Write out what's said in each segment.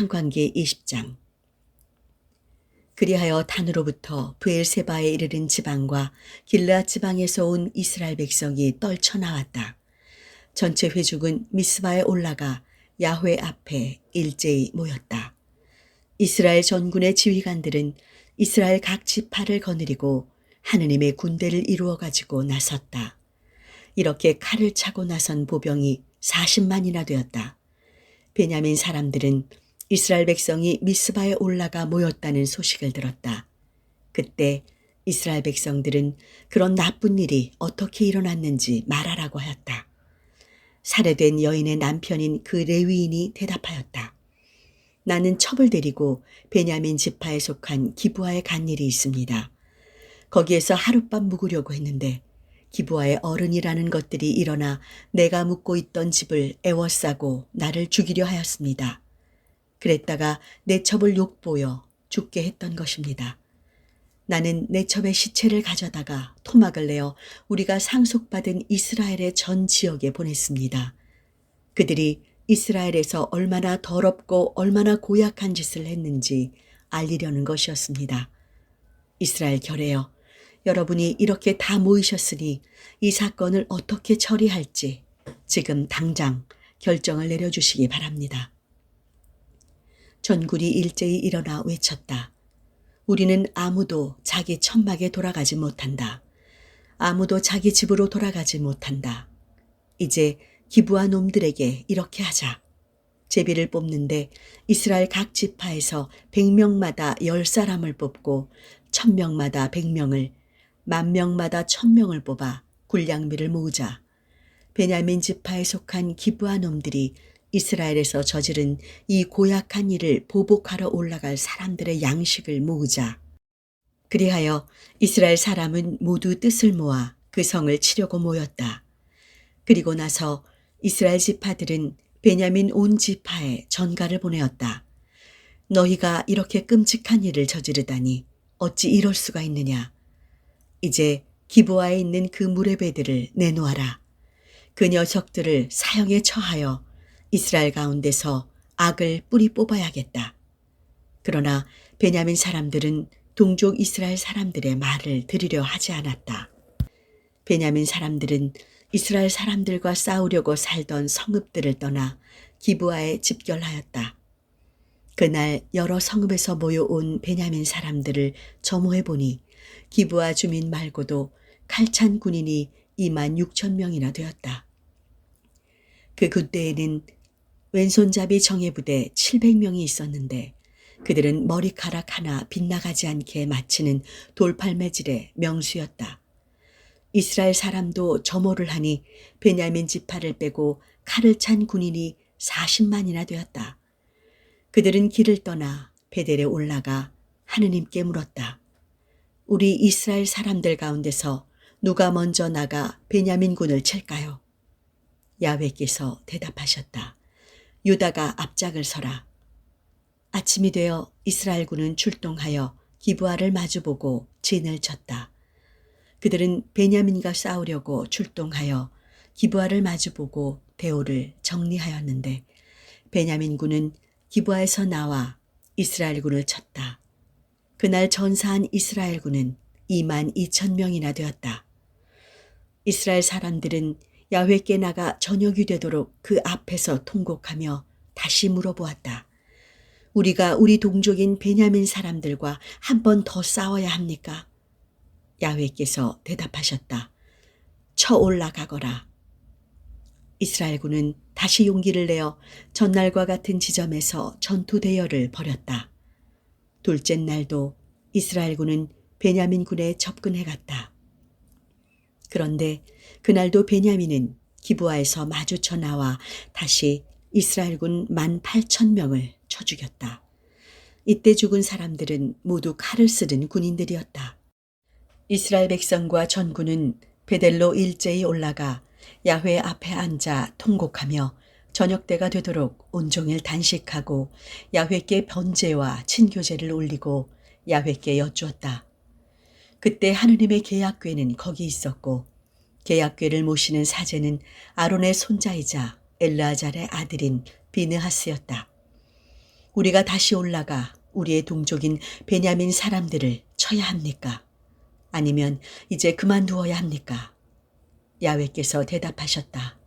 상관기 20장. 그리하여 단으로부터 브엘세바에 이르는 지방과 길르앗 지방에서 온 이스라엘 백성이 떨쳐 나왔다. 전체 회중은 미스바에 올라가 야훼 앞에 일제히 모였다. 이스라엘 전군의 지휘관들은 이스라엘 각 지파를 거느리고 하느님의 군대를 이루어 가지고 나섰다. 이렇게 칼을 차고 나선 보병이 40만이나 되었다. 베냐민 사람들은 이스라엘 백성이 미스바에 올라가 모였다는 소식을 들었다. 그때 이스라엘 백성들은 그런 나쁜 일이 어떻게 일어났는지 말하라고 하였다. 살해된 여인의 남편인 그 레위인이 대답하였다. 나는 첩을 데리고 베냐민 지파에 속한 기브아에 간 일이 있습니다. 거기에서 하룻밤 묵으려고 했는데 기브아의 어른이라는 것들이 일어나 내가 묵고 있던 집을 애워싸고 나를 죽이려 하였습니다. 그랬다가 내 첩을 욕보여 죽게 했던 것입니다. 나는 내 첩의 시체를 가져다가 토막을 내어 우리가 상속받은 이스라엘의 전 지역에 보냈습니다. 그들이 이스라엘에서 얼마나 더럽고 얼마나 고약한 짓을 했는지 알리려는 것이었습니다. 이스라엘 결에여, 여러분이 이렇게 다 모이셨으니 이 사건을 어떻게 처리할지 지금 당장 결정을 내려주시기 바랍니다. 전군이 일제히 일어나 외쳤다. 우리는 아무도 자기 천막에 돌아가지 못한다. 아무도 자기 집으로 돌아가지 못한다. 이제 기브아 놈들에게 이렇게 하자. 제비를 뽑는데 이스라엘 각 지파에서 100명마다 10사람을 뽑고 1000명마다 100명을, 10,000명마다 1000명을 뽑아 굴량미를 모으자. 베냐민 지파에 속한 기브아 놈들이 이스라엘에서 저지른 이 고약한 일을 보복하러 올라갈 사람들의 양식을 모으자. 그리하여 이스라엘 사람은 모두 뜻을 모아 그 성을 치려고 모였다. 그리고 나서 이스라엘 지파들은 베냐민 온 지파에 전가를 보내었다. 너희가 이렇게 끔찍한 일을 저지르다니 어찌 이럴 수가 있느냐. 이제 기브아에 있는 그 무레배들을 내놓아라. 그 녀석들을 사형에 처하여 이스라엘 가운데서 악을 뿌리 뽑아야겠다. 그러나 베냐민 사람들은 동족 이스라엘 사람들의 말을 들으려 하지 않았다. 베냐민 사람들은 이스라엘 사람들과 싸우려고 살던 성읍들을 떠나 기브아에 집결하였다. 그날 여러 성읍에서 모여온 베냐민 사람들을 점호해 보니 기브아 주민 말고도 칼찬 군인이 26,000명이나 되었다. 그 군대에는 왼손잡이 정예부대 700명이 있었는데 그들은 머리카락 하나 빗나가지 않게 맞추는 돌팔매질의 명수였다. 이스라엘 사람도 점호를 하니 베냐민 지파를 빼고 칼을 찬 군인이 40만이나 되었다. 그들은 길을 떠나 베델에 올라가 하느님께 물었다. 우리 이스라엘 사람들 가운데서 누가 먼저 나가 베냐민 군을 칠까요? 야훼께서 대답하셨다. 유다가 앞장을 서라. 아침이 되어 이스라엘 군은 출동하여 기브아를 마주보고 진을 쳤다. 그들은 베냐민과 싸우려고 출동하여 기브아를 마주보고 대오를 정리하였는데 베냐민 군은 기브아에서 나와 이스라엘 군을 쳤다. 그날 전사한 이스라엘 군은 22,000명이나 되었다. 이스라엘 사람들은 야훼께 나가 저녁이 되도록 그 앞에서 통곡하며 다시 물어보았다. 우리가 우리 동족인 베냐민 사람들과 한 번 더 싸워야 합니까? 야훼께서 대답하셨다. 쳐 올라가거라. 이스라엘 군은 다시 용기를 내어 전날과 같은 지점에서 전투 대열을 벌였다. 둘째 날도 이스라엘 군은 베냐민 군에 접근해 갔다. 그런데 그날도 베냐민은 기브아에서 마주쳐 나와 다시 이스라엘 군 18,000명을 쳐 죽였다. 이때 죽은 사람들은 모두 칼을 쓰는 군인들이었다. 이스라엘 백성과 전군은 베델로 일제히 올라가 야훼 앞에 앉아 통곡하며 저녁 때가 되도록 온종일 단식하고 야훼께 번제와 친교제를 올리고 야훼께 여쭈었다. 그때 하느님의 계약궤는 거기 있었고 계약궤를 모시는 사제는 아론의 손자이자 엘르아잘의 아들인 비느하스였다. 우리가 다시 올라가 우리의 동족인 베냐민 사람들을 쳐야 합니까? 아니면 이제 그만두어야 합니까? 야훼께서 대답하셨다.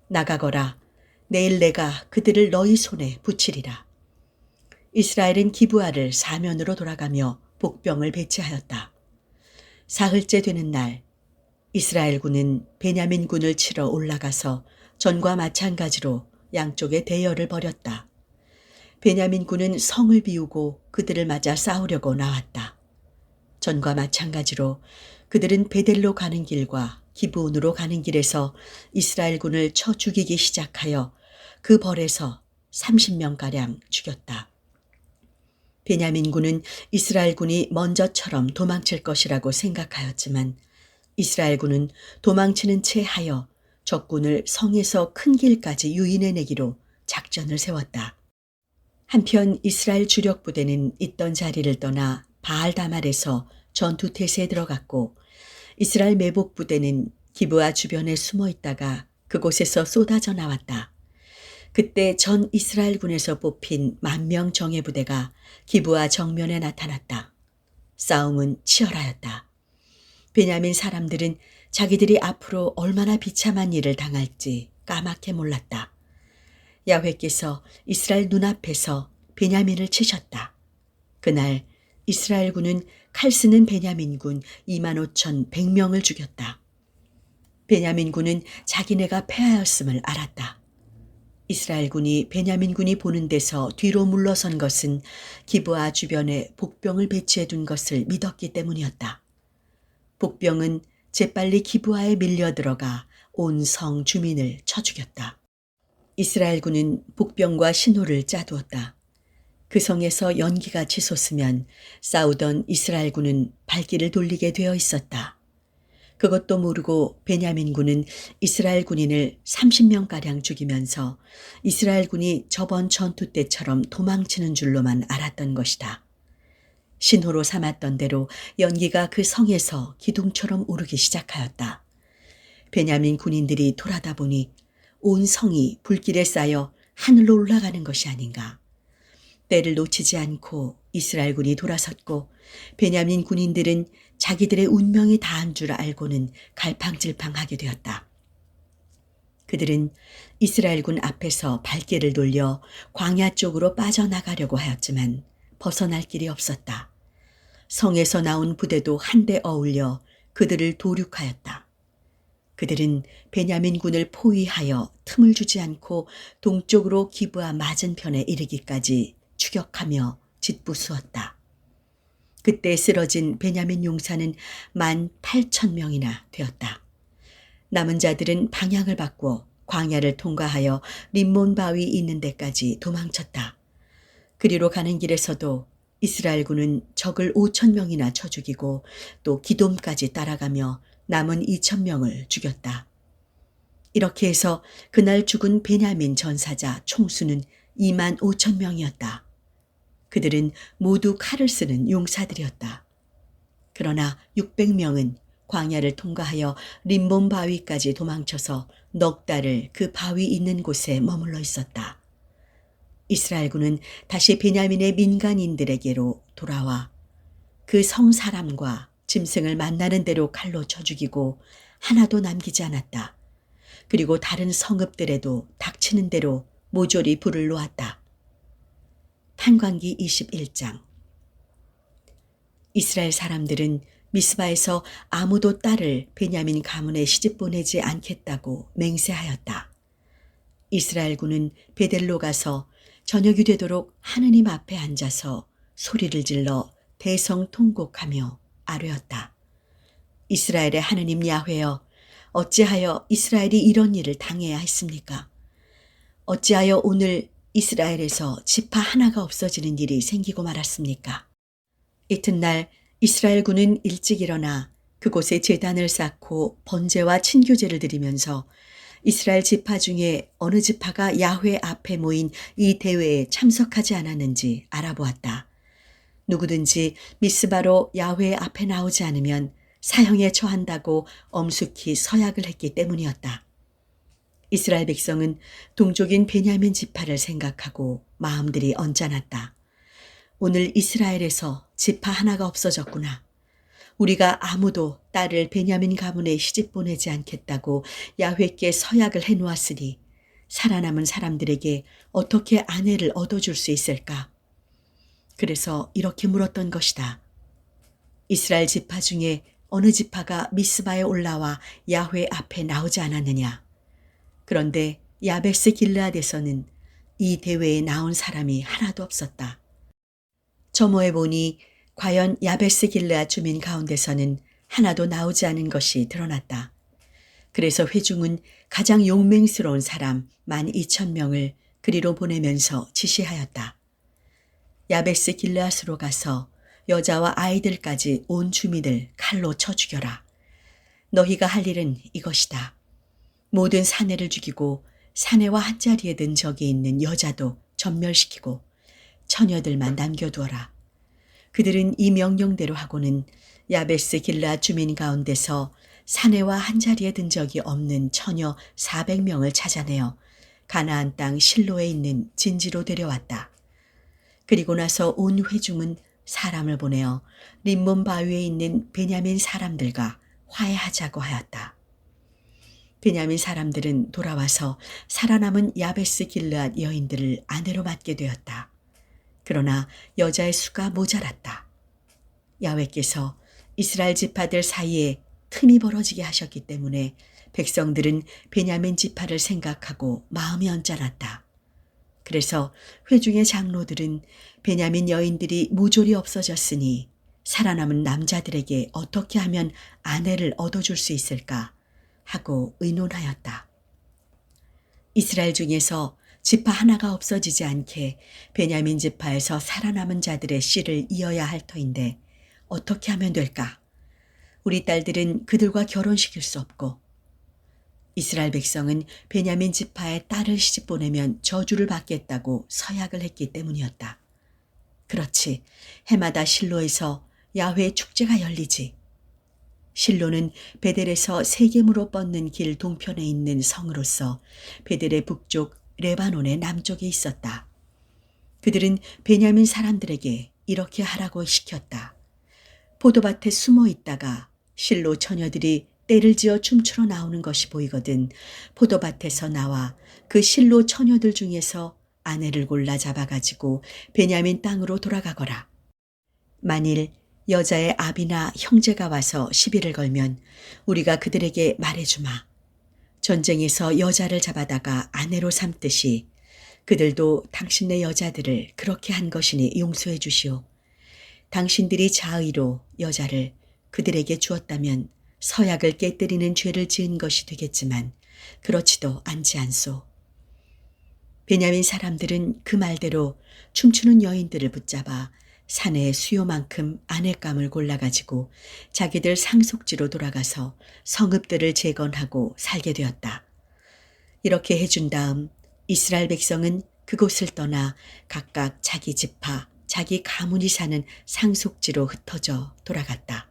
나가거라. 내일 내가 그들을 너희 손에 붙이리라. 이스라엘은 기브아를 사면으로 돌아가며 복병을 배치하였다. 사흘째 되는 날 이스라엘군은 베냐민군을 치러 올라가서 전과 마찬가지로 양쪽에 대열을 벌였다. 베냐민군은 성을 비우고 그들을 맞아 싸우려고 나왔다. 전과 마찬가지로 그들은 베델로 가는 길과 기브온으로 가는 길에서 이스라엘군을 쳐 죽이기 시작하여 그 벌에서 30명가량 죽였다. 베냐민군은 이스라엘군이 먼저처럼 도망칠 것이라고 생각하였지만 이스라엘군은 도망치는 채 하여 적군을 성에서 큰 길까지 유인해내기로 작전을 세웠다. 한편 이스라엘 주력 부대는 있던 자리를 떠나 바알다말에서 전투태세에 들어갔고 이스라엘 매복 부대는 기브아 주변에 숨어 있다가 그곳에서 쏟아져 나왔다. 그때 전 이스라엘군에서 뽑힌 10,000명 정예부대가 기브아 정면에 나타났다. 싸움은 치열하였다. 베냐민 사람들은 자기들이 앞으로 얼마나 비참한 일을 당할지 까맣게 몰랐다. 야훼께서 이스라엘 눈앞에서 베냐민을 치셨다. 그날 이스라엘군은 칼 쓰는 베냐민군 25,100명을 죽였다. 베냐민군은 자기네가 패하였음을 알았다. 이스라엘군이 베냐민군이 보는 데서 뒤로 물러선 것은 기브아 주변에 복병을 배치해 둔 것을 믿었기 때문이었다. 복병은 재빨리 기브아에 밀려들어가 온 성 주민을 쳐 죽였다. 이스라엘군은 복병과 신호를 짜두었다. 그 성에서 연기가 치솟으면 싸우던 이스라엘군은 발길을 돌리게 되어 있었다. 그것도 모르고 베냐민군은 이스라엘 군인을 30명가량 죽이면서 이스라엘군이 저번 전투 때처럼 도망치는 줄로만 알았던 것이다. 신호로 삼았던 대로 연기가 그 성에서 기둥처럼 오르기 시작하였다. 베냐민 군인들이 돌아다 보니 온 성이 불길에 쌓여 하늘로 올라가는 것이 아닌가. 때를 놓치지 않고 이스라엘군이 돌아섰고 베냐민 군인들은 자기들의 운명이 다한 줄 알고는 갈팡질팡하게 되었다. 그들은 이스라엘군 앞에서 발길을 돌려 광야 쪽으로 빠져나가려고 하였지만 벗어날 길이 없었다. 성에서 나온 부대도 한데 어울려 그들을 도륙하였다. 그들은 베냐민군을 포위하여 틈을 주지 않고 동쪽으로 기브아 맞은편에 이르기까지 추격하며 짓부수었다. 그때 쓰러진 베냐민 용사는 18,000명이나 되었다. 남은 자들은 방향을 바꾸어 광야를 통과하여 림몬 바위 있는 데까지 도망쳤다. 그리로 가는 길에서도 이스라엘군은 적을 5,000명이나 쳐 죽이고 또 기돔까지 따라가며 남은 2,000명을 죽였다. 이렇게 해서 그날 죽은 베냐민 전사자 총수는 25,000명이었다. 그들은 모두 칼을 쓰는 용사들이었다. 그러나 600명은 광야를 통과하여 림몬 바위까지 도망쳐서 넉 달을 그 바위 있는 곳에 머물러 있었다. 이스라엘군은 다시 베냐민의 민간인들에게로 돌아와 그 성 사람과 짐승을 만나는 대로 칼로 쳐 죽이고 하나도 남기지 않았다. 그리고 다른 성읍들에도 닥치는 대로 모조리 불을 놓았다. 판관기 21장. 이스라엘 사람들은 미스바에서 아무도 딸을 베냐민 가문에 시집 보내지 않겠다고 맹세하였다. 이스라엘군은 베델로 가서 저녁이 되도록 하느님 앞에 앉아서 소리를 질러 대성통곡하며 아뢰었다. 이스라엘의 하느님 야훼여, 어찌하여 이스라엘이 이런 일을 당해야 했습니까? 어찌하여 오늘 이스라엘에서 지파 하나가 없어지는 일이 생기고 말았습니까? 이튿날 이스라엘군은 일찍 일어나 그곳에 제단을 쌓고 번제와 친교제를 드리면서 이스라엘 지파 중에 어느 지파가 야훼 앞에 모인 이 대회에 참석하지 않았는지 알아보았다. 누구든지 미스바로 야훼 앞에 나오지 않으면 사형에 처한다고 엄숙히 서약을 했기 때문이었다. 이스라엘 백성은 동족인 베냐민 지파를 생각하고 마음들이 언짢았다. 오늘 이스라엘에서 지파 하나가 없어졌구나. 우리가 아무도 딸을 베냐민 가문에 시집 보내지 않겠다고 야훼께 서약을 해놓았으니 살아남은 사람들에게 어떻게 아내를 얻어줄 수 있을까? 그래서 이렇게 물었던 것이다. 이스라엘 지파 중에 어느 지파가 미스바에 올라와 야훼 앞에 나오지 않았느냐? 그런데 야베스 길르앗에서는 이 대회에 나온 사람이 하나도 없었다. 점호해 보니 과연 야베스 길르앗 주민 가운데서는 하나도 나오지 않은 것이 드러났다. 그래서 회중은 가장 용맹스러운 사람 12,000명을 그리로 보내면서 지시하였다. 야베스 길르앗으로 가서 여자와 아이들까지 온 주민을 칼로 쳐 죽여라. 너희가 할 일은 이것이다. 모든 사내를 죽이고 사내와 한자리에 든 적이 있는 여자도 전멸시키고 처녀들만 남겨두어라. 그들은 이 명령대로 하고는 야베스 길르앗 주민 가운데서 사내와 한자리에 든 적이 없는 처녀 400명을 찾아내어 가나안 땅 실로에 있는 진지로 데려왔다. 그리고 나서 온 회중은 사람을 보내어 림몬 바위에 있는 베냐민 사람들과 화해하자고 하였다. 베냐민 사람들은 돌아와서 살아남은 야베스 길르앗 여인들을 아내로 맡게 되었다. 그러나 여자의 수가 모자랐다. 야훼께서 이스라엘 지파들 사이에 틈이 벌어지게 하셨기 때문에 백성들은 베냐민 지파를 생각하고 마음이 언짢았다. 그래서 회중의 장로들은 베냐민 여인들이 무졸이 없어졌으니 살아남은 남자들에게 어떻게 하면 아내를 얻어줄 수 있을까 하고 의논하였다. 이스라엘 중에서 지파 하나가 없어지지 않게 베냐민 지파에서 살아남은 자들의 씨를 이어야 할 터인데 어떻게 하면 될까? 우리 딸들은 그들과 결혼시킬 수 없고 이스라엘 백성은 베냐민 지파에 딸을 시집 보내면 저주를 받겠다고 서약을 했기 때문이었다. 그렇지, 해마다 실로에서 야훼 축제가 열리지. 실로는 베델에서 세겜으로 뻗는 길 동편에 있는 성으로서 베델의 북쪽 레바논의 남쪽에 있었다. 그들은 베냐민 사람들에게 이렇게 하라고 시켰다. 포도밭에 숨어 있다가 실로 처녀들이 떼를 지어 춤추러 나오는 것이 보이거든 포도밭에서 나와 그 실로 처녀들 중에서 아내를 골라 잡아가지고 베냐민 땅으로 돌아가거라. 만일 여자의 아비나 형제가 와서 시비를 걸면 우리가 그들에게 말해주마. 전쟁에서 여자를 잡아다가 아내로 삼듯이 그들도 당신네 여자들을 그렇게 한 것이니 용서해 주시오. 당신들이 자의로 여자를 그들에게 주었다면 서약을 깨뜨리는 죄를 지은 것이 되겠지만 그렇지도 않지 않소. 베냐민 사람들은 그 말대로 춤추는 여인들을 붙잡아 사내의 수요만큼 아내감을 골라가지고 자기들 상속지로 돌아가서 성읍들을 재건하고 살게 되었다. 이렇게 해준 다음 이스라엘 백성은 그곳을 떠나 각각 자기 지파, 자기 가문이 사는 상속지로 흩어져 돌아갔다.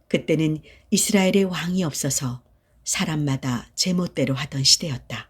그때는 이스라엘의 왕이 없어서 사람마다 제멋대로 하던 시대였다.